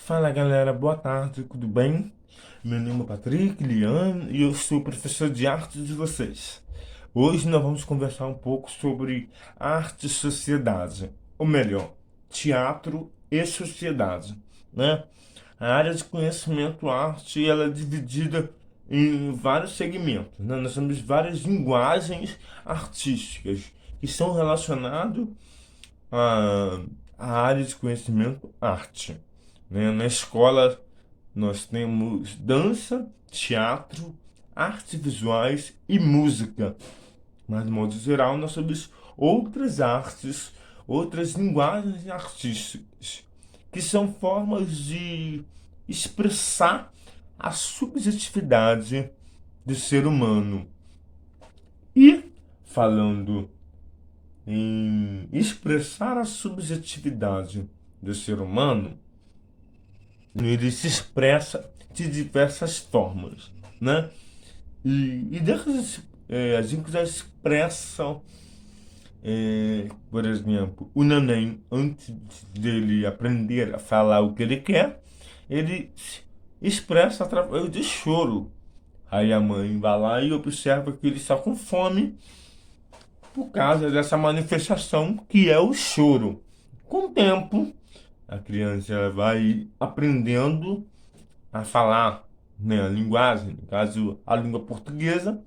Fala galera, boa tarde, tudo bem? Meu nome é Patrick Lian e eu sou professor de arte de vocês. Hoje nós vamos conversar um pouco sobre arte e sociedade, ou melhor, teatro e sociedade, né? A área de conhecimento arte ela é dividida em vários segmentos, né? Nós temos várias linguagens artísticas que são relacionadas à, à área de conhecimento arte, né? Na escola nós temos dança, teatro, artes visuais e música. Mas, de modo geral, nós temos outras artes, outras linguagens artísticas, que são formas de expressar a subjetividade do ser humano. E, falando em expressar a subjetividade do ser humano, ele se expressa de diversas formas, né? E dessas, a gente já expressa, por exemplo, o neném, antes dele aprender a falar o que ele quer, ele se expressa através de choro. Aí a mãe vai lá e observa que ele está com fome por causa dessa manifestação que é o choro. Com o tempo, a criança vai aprendendo a falar, né, a linguagem, no caso a língua portuguesa,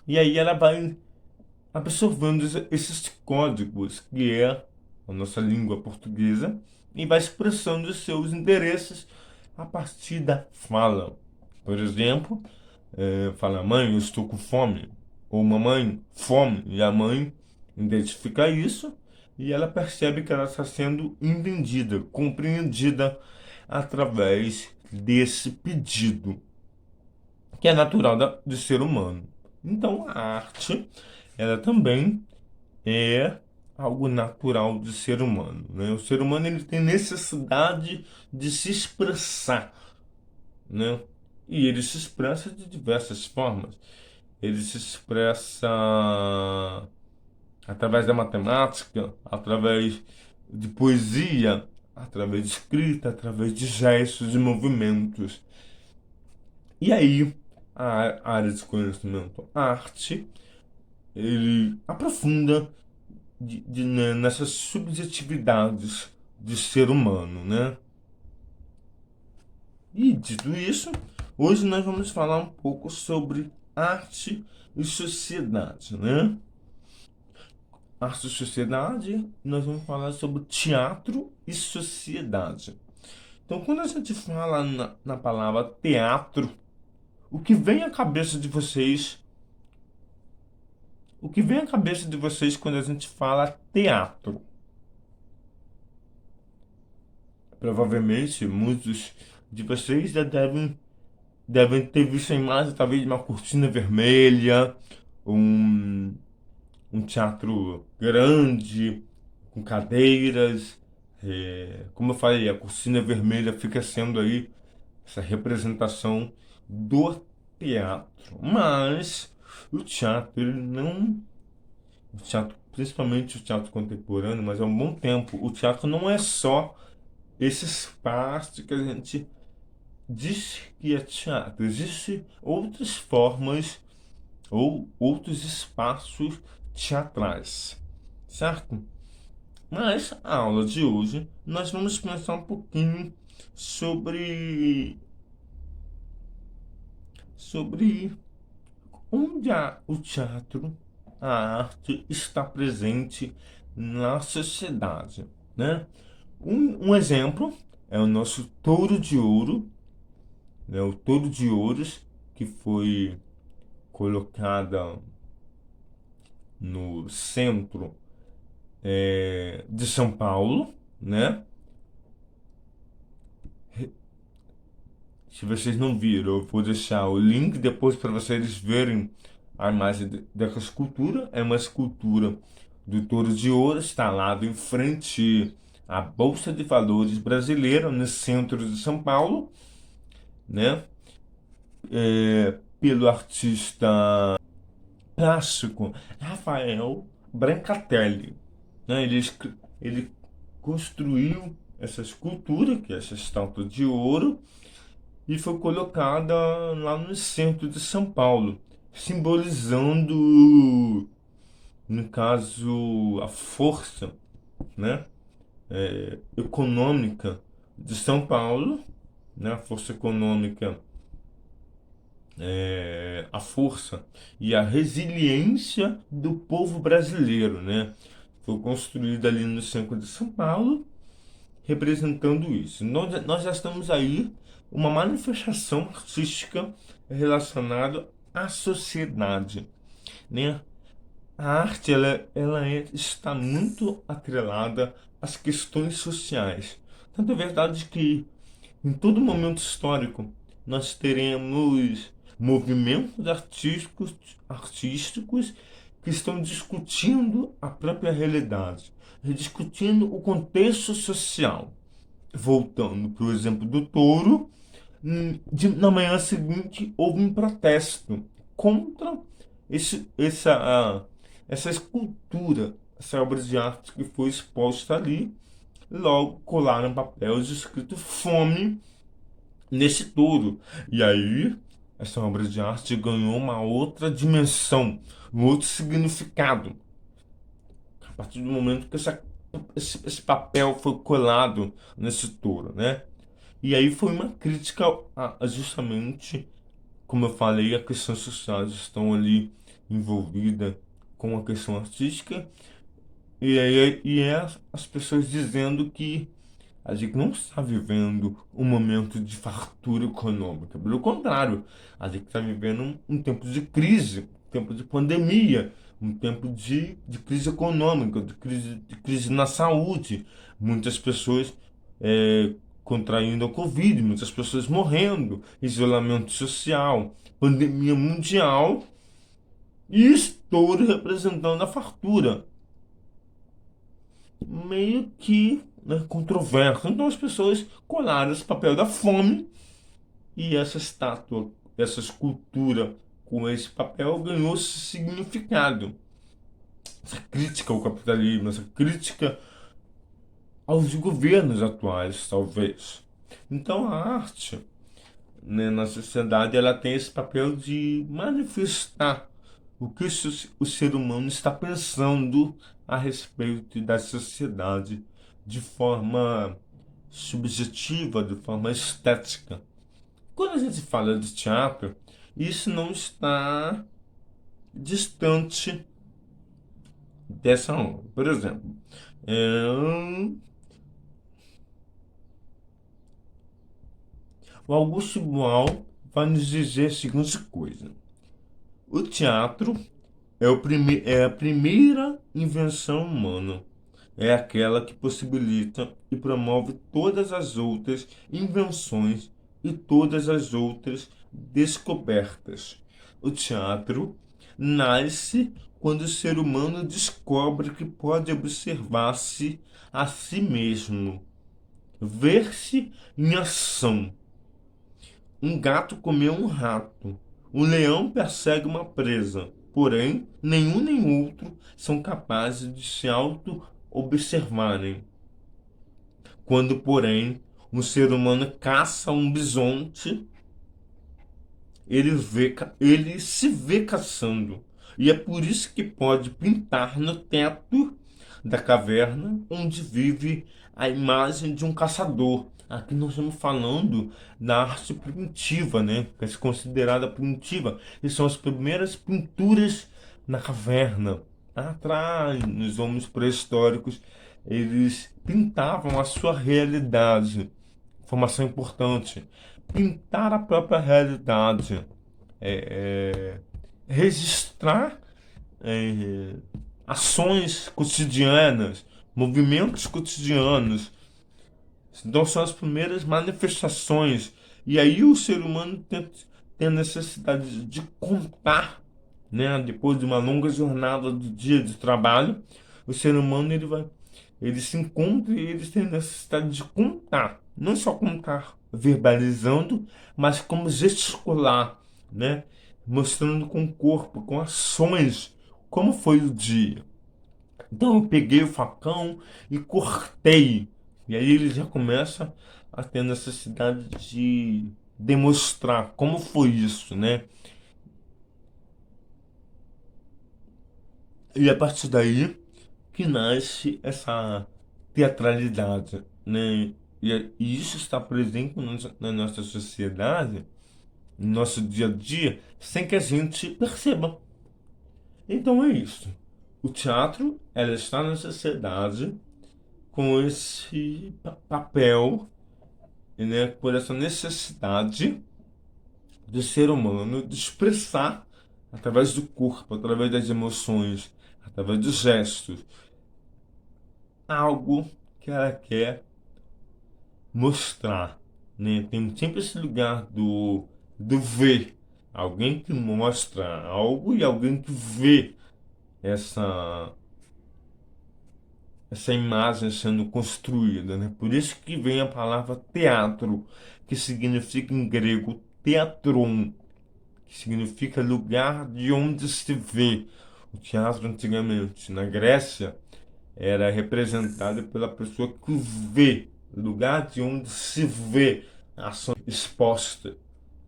e aí ela vai absorvendo esses códigos que é a nossa língua portuguesa e vai expressando os seus interesses a partir da fala. Por exemplo, fala, mãe, eu estou com fome, ou mamãe, fome, e a mãe identifica isso e ela percebe que ela está sendo entendida, compreendida através desse pedido que é natural do ser humano. Então, a arte, ela também é algo natural do ser humano, né? O ser humano ele tem necessidade de se expressar, né? E ele se expressa de diversas formas. Ele se expressa através da matemática, através de poesia, através de escrita, através de gestos e movimentos. E aí, a área de conhecimento arte, ele aprofunda né, nessas subjetividades de ser humano, né? E dito isso, hoje nós vamos falar um pouco sobre arte e sociedade, né? Arte e sociedade, nós vamos falar sobre teatro e sociedade. Então, quando a gente fala na palavra teatro, o que vem à cabeça de vocês O que vem à cabeça de vocês quando a gente fala teatro? Provavelmente muitos de vocês já devem ter visto a imagem, talvez, de uma cortina vermelha, um, um teatro grande, com cadeiras. Como eu falei, a cortina vermelha fica sendo aí essa representação do teatro. Mas o teatro, ele não o teatro, principalmente o teatro contemporâneo, mas há um bom tempo, o teatro não é só esse espaço que a gente diz que é teatro. Existem outras formas ou outros espaços teatrais, certo? Mas a aula de hoje nós vamos pensar um pouquinho sobre sobre onde o teatro, a arte está presente na sociedade, né? Um exemplo é o nosso touro de ouro, né? O touro de ouros que foi colocada no centro de São Paulo, né? Se vocês não viram, eu vou deixar o link depois para vocês verem a imagem dessa escultura. É uma escultura do touro de ouro, instalado em frente à Bolsa de Valores brasileira, no centro de São Paulo, né? Pelo artista plástico Rafael Brancatelli, né? Ele construiu essa escultura, que é essa estátua de ouro, e foi colocada lá no centro de São Paulo, simbolizando, no caso, a força, né, econômica de São Paulo, né, a força econômica, a força e a resiliência do povo brasileiro, né? Foi construída ali no centro de São Paulo, representando isso. Nós já estamos aí uma manifestação artística relacionada à sociedade, né? A arte está muito atrelada às questões sociais. Tanto é verdade que em todo momento histórico nós teremos movimentos artísticos que estão discutindo a própria realidade, discutindo o contexto social. Voltando para o exemplo do touro, na manhã seguinte houve um protesto contra essa escultura, essa obra de arte que foi exposta ali. Logo colaram papéis escrito fome nesse touro. E aí, essa obra de arte ganhou uma outra dimensão, um outro significado. A partir do momento que esse papel foi colado nesse touro, né? E aí foi uma crítica justamente, como eu falei, a questões sociais estão ali envolvida com a questão artística, as pessoas dizendo que a gente não está vivendo um momento de fartura econômica. Pelo contrário, a gente está vivendo um tempo de crise, um tempo de pandemia, um tempo de crise econômica, de crise na saúde. Muitas pessoas contraindo a Covid, muitas pessoas morrendo, isolamento social, pandemia mundial e estouro representando a fartura, meio que, né, controverso. Então as pessoas colaram esse papel da fome e essa estátua, essa escultura com esse papel ganhou esse significado. Essa crítica ao capitalismo, essa crítica aos governos atuais, talvez. Então a arte, né, na sociedade, ela tem esse papel de manifestar o que o ser humano está pensando a respeito da sociedade de forma subjetiva, de forma estética. Quando a gente fala de teatro, isso não está distante dessa onda. Por exemplo, é, o Augusto Boal vai nos dizer a seguinte coisa: o teatro é a primeira invenção humana. É aquela que possibilita e promove todas as outras invenções e todas as outras descobertas. O teatro nasce quando o ser humano descobre que pode observar-se a si mesmo, ver-se em ação. Um gato comeu um rato. Um leão persegue uma presa. Porém, nenhum nem outro são capazes de se auto-observarem. Quando, porém, um ser humano caça um bisonte, ele se vê caçando. E é por isso que pode pintar no teto da caverna onde vive a imagem de um caçador. Aqui nós estamos falando da arte primitiva, né? Que é considerada primitiva. E são as primeiras pinturas na caverna. Lá atrás, nos homens pré-históricos, eles pintavam a sua realidade. Informação importante. Pintar a própria realidade. É, registrar é, ações cotidianas, movimentos cotidianos. Então são as primeiras manifestações. E aí o ser humano tem a necessidade de contar, né? Depois de uma longa jornada do dia de trabalho, o ser humano ele se encontra e ele tem a necessidade de contar. Não só contar verbalizando, mas como gesticular, né? Mostrando com o corpo, com ações, como foi o dia. Então eu peguei o facão e cortei. E aí ele já começa a ter necessidade de demonstrar como foi isso, né? E a partir daí que nasce essa teatralidade, né? E isso está presente na nossa sociedade, no nosso dia a dia, sem que a gente perceba. Então é isso. O teatro, ela está na sociedade com esse papel, né? Por essa necessidade do ser humano de expressar através do corpo, através das emoções, através dos gestos, algo que ela quer mostrar, né? Tem sempre esse lugar do ver, alguém que mostra algo e alguém que vê essa essa imagem sendo construída, né? Por isso que vem a palavra teatro, que significa em grego teatron, que significa lugar de onde se vê. O teatro antigamente na Grécia era representado pela pessoa que vê, lugar de onde se vê a ação exposta.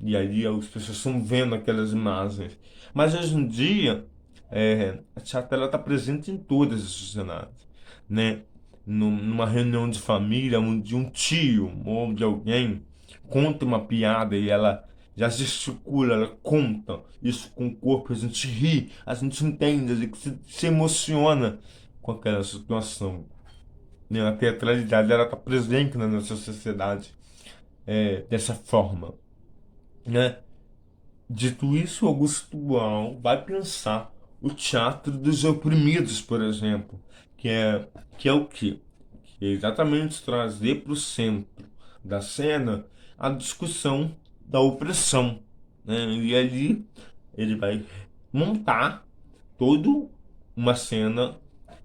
E aí as pessoas estão vendo aquelas imagens. Mas hoje em dia, a teatro está presente em todas as sociedades, né? Numa reunião de família, onde um tio ou de alguém conta uma piada e ela já gesticula, ela conta isso com o corpo, a gente ri, a gente entende, a gente se emociona com aquela situação, né? A teatralidade ela está presente na nossa sociedade dessa forma, né? Dito isso, Augusto Boal vai pensar o teatro dos oprimidos, por exemplo, que é, que é o quê? Que é exatamente trazer para o centro da cena a discussão da opressão, né? E ali ele vai montar toda uma cena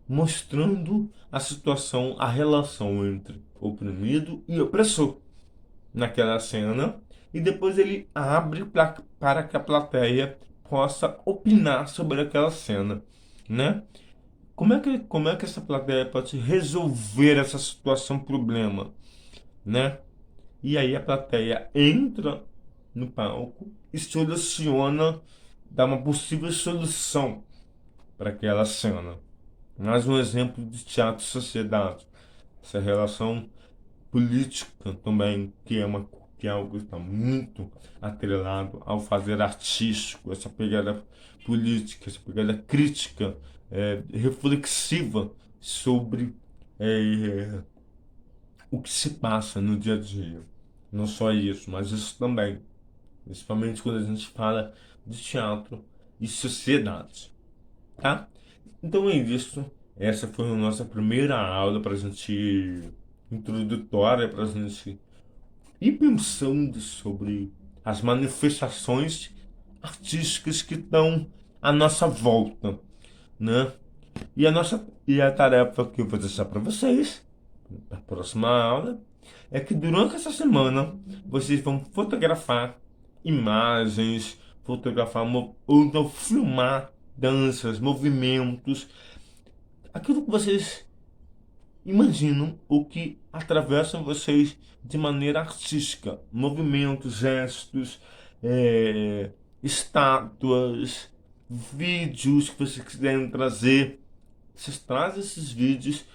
mostrando a situação, a relação entre oprimido e opressor naquela cena, e depois ele abre para que a plateia possa opinar sobre aquela cena, né? Como é que essa plateia pode resolver essa situação, problema, né? E aí a plateia entra no palco e soluciona, dá uma possível solução para aquela cena. Mais um exemplo de teatro-sociedade. Essa relação política também, que é algo que está muito atrelado ao fazer artístico, essa pegada política, essa pegada crítica, reflexiva sobre é, o que se passa no dia a dia. Não só isso, mas isso também, principalmente quando a gente fala de teatro e sociedade, tá? Então é isso. Essa foi a nossa primeira aula para a gente introdutória para a gente ir pensando sobre as manifestações artísticas que estão à nossa volta, né? E a tarefa que eu vou deixar para vocês na próxima aula é que durante essa semana vocês vão fotografar imagens, ou então filmar danças, movimentos, aquilo que vocês imaginam o que atravessam vocês de maneira artística, movimentos, gestos, estátuas, vídeos que vocês quiserem trazer. Vocês trazem esses vídeos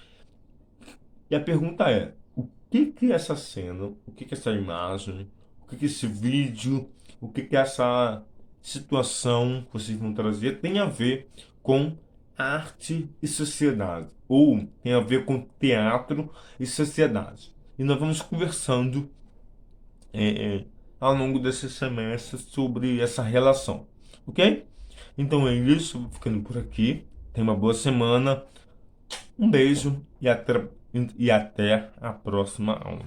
e a pergunta é: o que que essa cena, o que que essa imagem, o que que esse vídeo, o que que essa situação que vocês vão trazer tem a ver com arte e sociedade, ou tem a ver com teatro e sociedade. E nós vamos conversando é, é, ao longo desse semestre sobre essa relação, ok? Então é isso, vou ficando por aqui. Tenha uma boa semana. Um beijo e até a próxima aula.